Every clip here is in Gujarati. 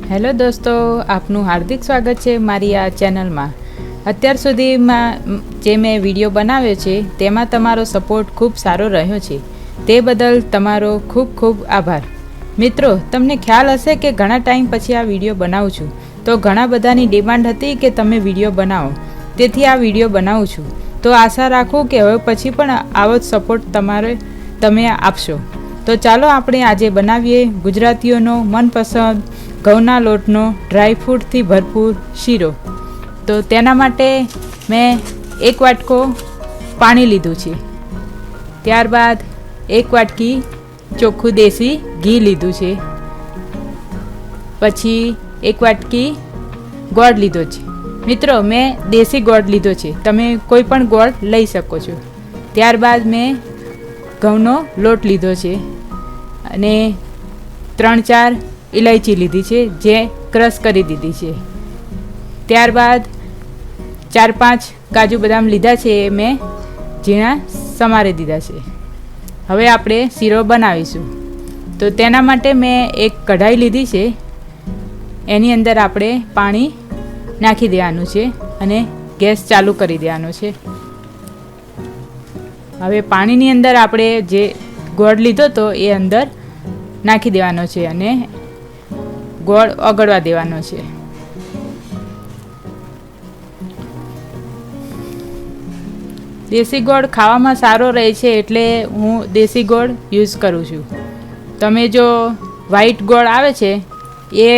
હેલો દોસ્તો, આપનું હાર્દિક સ્વાગત છે મારી આ ચેનલમાં। અત્યાર સુધીમાં જે મેં વિડીયો બનાવ્યો છે તેમાં તમારો સપોર્ટ ખૂબ સારો રહ્યો છે, તે બદલ તમારો ખૂબ ખૂબ આભાર। મિત્રો, તમને ખ્યાલ હશે કે ઘણા ટાઈમ પછી આ વિડીયો બનાવું છું, તો ઘણા બધાની ડિમાન્ડ હતી કે તમે વિડીયો બનાવો, તેથી આ વિડીયો બનાવું છું। તો આશા રાખું કે હવે પછી પણ આવો જ સપોર્ટ તમે આપશો। તો ચાલો આપણે આજે બનાવીએ ગુજરાતીઓનો મનપસંદ ઘઉંના લોટનો ડ્રાયફ્રૂટથી ભરપૂર શીરો। તો તેના માટે મેં 1 વાટકો પાણી લીધું છે, ત્યારબાદ 1 વાટકી ચોખ્ખું દેશી ઘી લીધું છે, પછી 1 વાટકી ગોળ લીધો છે। મિત્રો, મેં દેશી ગોળ લીધો છે, તમે કોઈ પણ ગોળ લઈ શકો છો। ત્યારબાદ મેં ઘઉંનો લોટ લીધો છે અને 3-4 ઇલાયચી લીધી છે, જે ક્રશ કરી દીધી છે। ત્યારબાદ 4-5 કાજુ બદામ લીધા છે, એ મેં ઝીણા સમારી દીધા છે। હવે આપણે શીરો બનાવીશું। તો તેના માટે મેં એક કઢાઈ લીધી છે, એની અંદર આપણે પાણી નાખી દેવાનું છે અને ગેસ ચાલુ કરી દેવાનો છે। હવે પાણીની અંદર આપણે જે ગોળ લીધો તો એ અંદર નાખી દેવાનો છે અને ગોળ ઓગળવા દેવાનો છે। દેશી ગોળ ખાવામાં સારો રહે છે, એટલે હું દેશી ગોળ યુઝ કરું છું। તમે જો વ્હાઈટ ગોળ આવે છે એ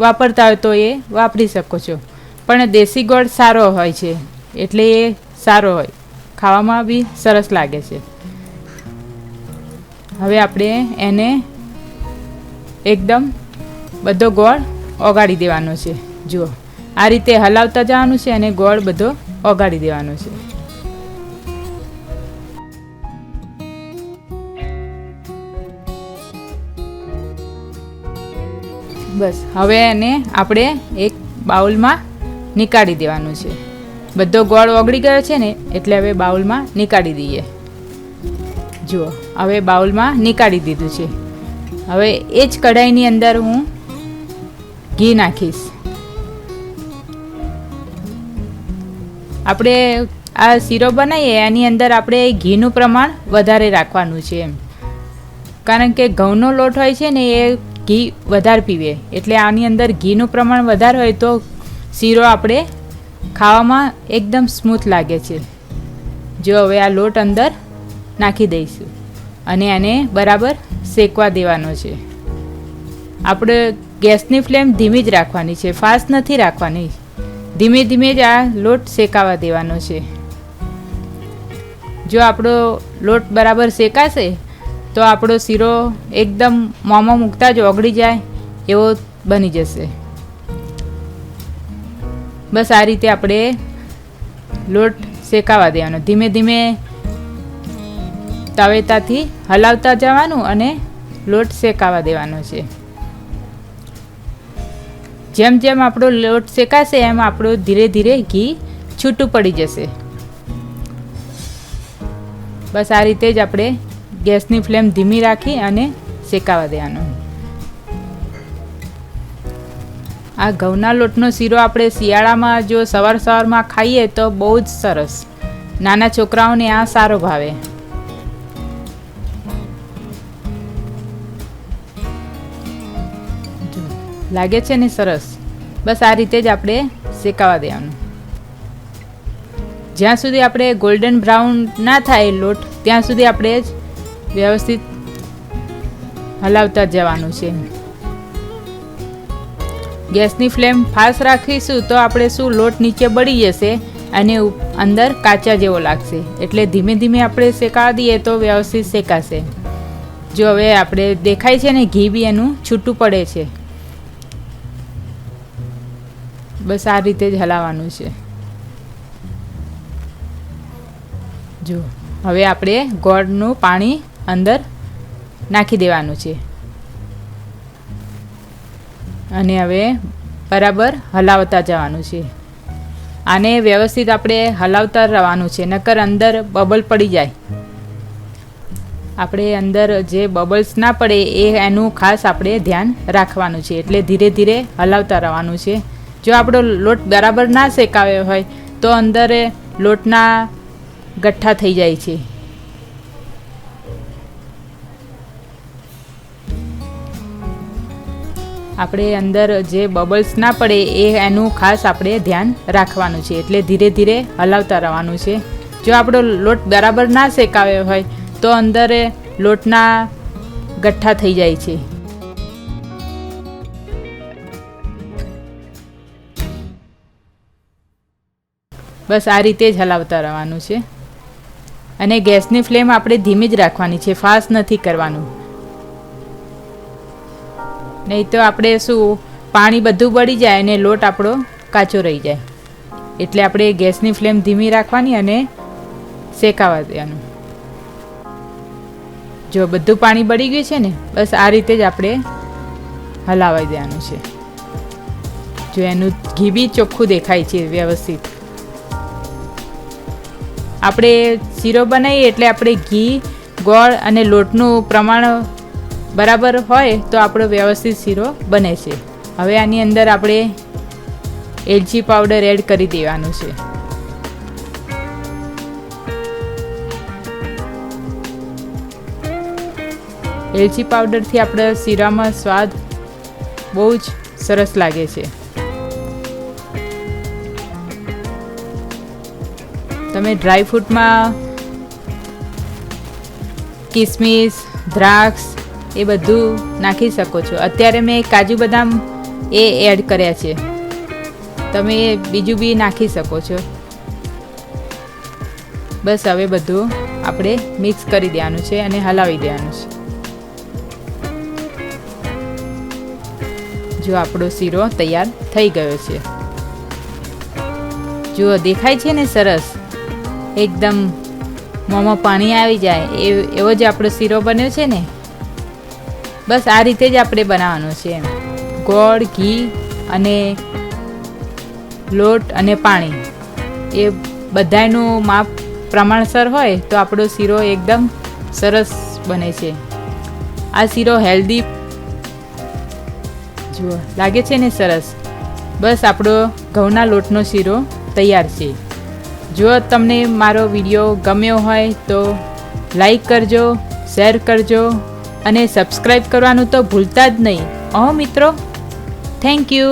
વાપરતા હોય તો એ વાપરી શકો છો, પણ દેશી ગોળ સારો હોય છે, એટલે એ સારો હોય, ખાવામાં બી સરસ લાગે છે। હવે આપણે એને એકદમ બધો ગોળ ઓગાળી દેવાનો છે। જુઓ, આ રીતે હલાવતા જવાનું છે અને ગોળ બધો ઓગાળી દેવાનો છે। બસ, હવે એને આપણે એક બાઉલમાં નીકાળી દેવાનું છે। બધો ગોળ ઓગળી ગયો છે ને, એટલે હવે બાઉલમાં નીકાળી દઈએ। જુઓ, હવે બાઉલમાં નીકાળી દીધું છે। હવે એ જ કઢાઈની અંદર હું ઘી નાખીશ। આપણે આ શીરો બનાવીએ એની અંદર આપણે ઘીનું પ્રમાણ વધારે રાખવાનું છે, એમ, કારણ કે ઘઉંનો લોટ હોય છે ને એ ઘી વધારે પીવે, એટલે આની અંદર ઘીનું પ્રમાણ વધારે હોય તો શીરો આપણે ખાવામાં એકદમ સ્મૂથ લાગે છે। જો હવે આ લોટ અંદર નાખી દઈશું અને એને બરાબર શેકવા દેવાનો છે। આપણે ગેસની ફ્લેમ ધીમી જ રાખવાની છે, ફાસ્ટ નથી રાખવાની, ધીમે ધીમે જ આ લોટ શેકાવા દેવાનો છે। જો આપણો લોટ બરાબર શેકાશે તો આપણો શીરો એકદમ મોંમાં મૂકતા જ ઓગળી જાય એવો બની જશે। બસ આ રીતે આપણે લોટ શેકાવા દેવાનો, ધીમે ધીમે તવેતાથી હલાવતા જવાનું અને લોટ શેકાવા દેવાનો છે। જેમ જેમ આપણો લોટ શેકાશે એમ આપણું ધીરે ધીરે ઘી છૂટું પડી જશે। બસ આ રીતે જ આપણે ગેસની ફ્લેમ ધીમી રાખી અને શેકાવા દેવાનો। આ ઘઉંના લોટનો શીરો આપણે શિયાળામાં જો સવાર સવારમાં ખાઈએ તો બહુ જ સરસ, નાના છોકરાઓને આ સારો ભાવે। લાગે છે ને સરસ? બસ આ રીતે જ આપણે શેકાવા દેવાનું। જ્યાં સુધી આપણે ગોલ્ડન બ્રાઉન ના થાય લોટ, ત્યાં સુધી આપણે જ વ્યવસ્થિત હલાવતા જવાનું છે। ગેસની ફ્લેમ ફાસ્ટ રાખીશું તો આપણે શું લોટ નીચે બળી જશે અને અંદર કાચા જેવો લાગશે, એટલે ધીમે ધીમે આપણે શેકાવા દઈએ તો વ્યવસ્થિત શેકાશે। જો હવે આપણે દેખાય છે ને ઘી બી એનું છૂટું પડે છે। બસ આ રીતે જ હલાવવાનું છે। જો હવે આપણે ગોળનું પાણી અંદર નાખી દેવાનું છે અને હવે બરાબર હલાવતા જવાનું છે। આને વ્યવસ્થિત આપણે હલાવતા રહેવાનું છે, નકર અંદર બબલ પડી જાય। આપણે અંદર જે બબલ્સ ના પડે એનું ખાસ આપણે ધ્યાન રાખવાનું છે, એટલે ધીરે ધીરે હલાવતા રહેવાનું છે. જો આપણો લોટ બરાબર ના શેકાયો હોય તો અંદર લોટના ગઠ્ઠા થઈ જાય છે. આપણે અંદર જે બબલ્સ ના પડે એનું ખાસ આપણે ધ્યાન રાખવાનું છે, એટલે ધીરે ધીરે હલાવતા રહેવાનું છે. જો આપણો લોટ બરાબર ના શેકાયો હોય તો અંદર લોટના ગઠ્ઠા થઈ જાય છે. બસ આ રીતે જ હલાવતા રહેવાનું છે. અને ગેસની ફ્લેમ આપણે ધીમી જ રાખવાની છે, ફાસ્ટ નથી કરવાનું. નહીં તો આપણે શું પાણી બધું બળી જાય અને લોટ આપણો કાચો રહી જાય. એટલે આપણે ગેસની ફ્લેમ ધીમી રાખવાની અને શેકાવા દેવાનું. જો બધું પાણી બળી ગયું છે ને, બસ આ રીતે જ આપણે હલાવી દેવાનું છે. જો એનું ઘી બી ચોખ્ખું દેખાય છે વ્યવસ્થિત. આપણે શીરો બનાવીએ એટલે આપણે ઘી, ગોળ અને લોટનું પ્રમાણ બરાબર હોય તો આપણો વ્યવસ્થિત શીરો બને છે. હવે આની અંદર આપણે એલચી પાવડર એડ કરી દેવાનું છે. એલચી પાવડરથી આપણા શીરામાં સ્વાદ બહુ જ સરસ લાગે છે. તમે ડ્રાયફ્રૂટમાં કિસમિસ, દ્રાક્ષ એ બધું નાખી શકો છો. અત્યારે મેં કાજુ બદામ એડ કર્યા છે, તમે બીજું બી નાખી શકો છો. બસ હવે બધું આપણે મિક્સ કરી દેવાનું છે અને હલાવી દેવાનું છે. જો આપણો શીરો તૈયાર થઈ ગયો છે. જુઓ દેખાય છે ને સરસ, એકદમ મોંમાં પાણી આવી જાય એવો જ આપણો શીરો બન્યો છે ને. બસ આ રીતે જ આપણે બનાવવાનો છે. ગોળ, ઘી અને લોટ અને પાણી એ બધાનું માપ પ્રમાણસર હોય તો આપણો શીરો એકદમ સરસ બને છે. આ શીરો હેલ્ધી જુઓ લાગે છે ને સરસ. બસ આપણો ઘઉંના લોટનો શીરો તૈયાર છે. જો તમને મારો વિડીયો ગમ્યો હોય તો લાઈક કરજો, શેર કરજો અને સબસ્ક્રાઈબ કરવાનું તો ભૂલતા જ નહીં. મિત્રો, થેન્ક યુ.